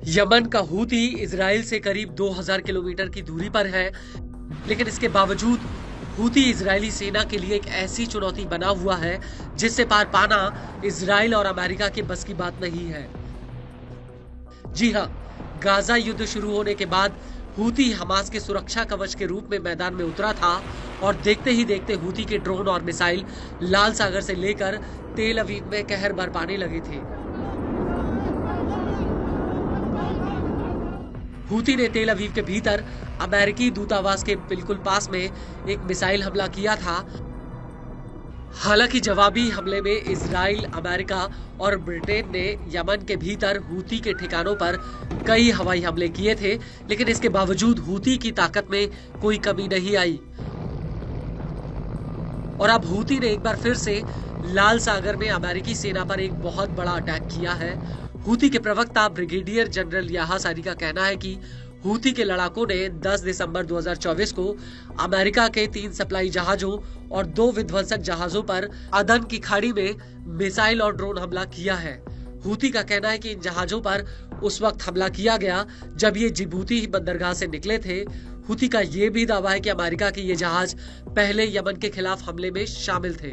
Yemen का Houthi Israel से करीब 2000 किलोमीटर की दूरी पर है, लेकिन इसके बावजूद हूती इजरायली सेना के लिए एक ऐसी चुनौती बना हुआ है जिससे पार पाना इजराइल और अमेरिका के बस की बात नहीं है। जी हां, गाजा युद्ध शुरू होने के बाद हूती हमास के सुरक्षा कवच के रूप में मैदान में उतरा था और देखते ही देखते हूती के ड्रोन और मिसाइल लाल सागर से लेकर तेल अवीव में कहर बरपाने लगे थे। हूती ने तेल अवीव के भीतर अमेरिकी दूतावास के बिल्कुल पास में एक मिसाइल हमला किया था। हालांकि जवाबी हमले में इजराइल, अमेरिका और ब्रिटेन ने यमन के भीतर हूती के ठिकानों पर कई हवाई हमले किए थे, लेकिन इसके बावजूद हूती की ताकत में कोई कमी नहीं आई और अब हूती ने एक बार फिर से लाल सागर में अमेरिकी सेना पर एक बहुत बड़ा अटैक किया है। हूती के प्रवक्ता ब्रिगेडियर जनरल याहा सारी का कहना है कि हूती के लड़ाकों ने 10 दिसंबर 2024 को अमेरिका के 3 सप्लाई जहाजों और 2 विध्वंसक जहाजों पर अदन की खाड़ी में मिसाइल और ड्रोन हमला किया है। हूती का कहना है कि इन जहाजों पर उस वक्त हमला किया गया जब ये जिबूती बंदरगाह से निकले थे। हूती का ये भी दावा है कि अमेरिका के ये जहाज पहले यमन के खिलाफ हमले में शामिल थे।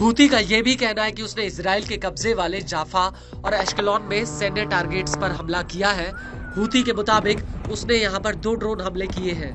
हूती का यह भी कहना है कि उसने इजराइल के कब्जे वाले जाफा और एश्केलॉन में सैन्य टारगेट्स पर हमला किया है। हूती के मुताबिक उसने यहाँ पर 2 ड्रोन हमले किए हैं।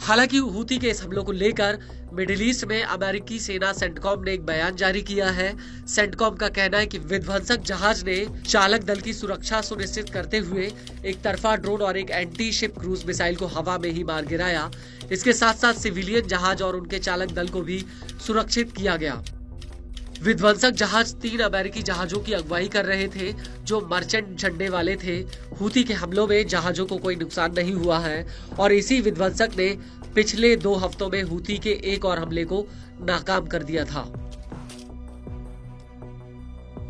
हालांकि हूती के इस हमलों को लेकर मिडिल ईस्ट में अमेरिकी सेना सेंटकॉम ने एक बयान जारी किया है। सेंटकॉम का कहना है कि विध्वंसक जहाज ने चालक दल की सुरक्षा सुनिश्चित करते हुए एक तरफा ड्रोन और एक एंटी शिप क्रूज मिसाइल को हवा में ही मार गिराया। इसके साथ साथ सिविलियन जहाज और उनके चालक दल को भी सुरक्षित किया गया। विध्वंसक जहाज 3 अमेरिकी जहाजों की अगुवाई कर रहे थे जो मर्चेंट झंडे वाले थे। हूती के हमलों में जहाजों को कोई नुकसान नहीं हुआ है और इसी विध्वंसक ने पिछले 2 हफ्तों में हूती के एक और हमले को नाकाम कर दिया था।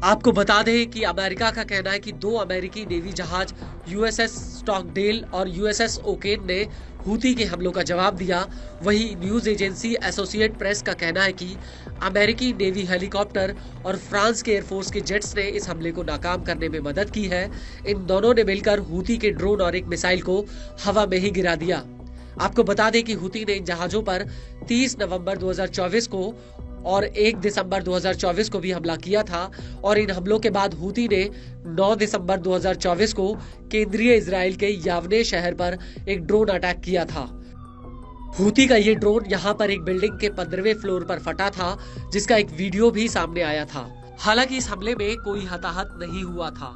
आपको बता दें कि अमेरिका का कहना है कि 2 अमेरिकी नेवी जहाज यूएसएस स्टॉकडेल और यूएसएस ओकेन ने हूती के हमलों का जवाब दिया। वहीं न्यूज एजेंसी एसोसिएट प्रेस का कहना है कि अमेरिकी नेवी हेलीकॉप्टर और फ्रांस के एयरफोर्स के जेट्स ने इस हमले को नाकाम करने में मदद की है। इन दोनों ने मिलकर हूती के ड्रोन और एक मिसाइल को हवा में ही गिरा दिया। आपको बता दें कि हूती ने इन जहाजों पर 30 नवंबर 2024 को और 1 दिसंबर 2024 को भी हमला किया था और इन हमलों के बाद हूती ने 9 दिसंबर 2024 को केंद्रीय इजराइल के यावने शहर पर एक ड्रोन अटैक किया था। हूती का ये ड्रोन यहाँ पर एक बिल्डिंग के 15वें फ्लोर पर फटा था, जिसका एक वीडियो भी सामने आया था। हालांकि इस हमले में कोई हताहत नहीं हुआ था।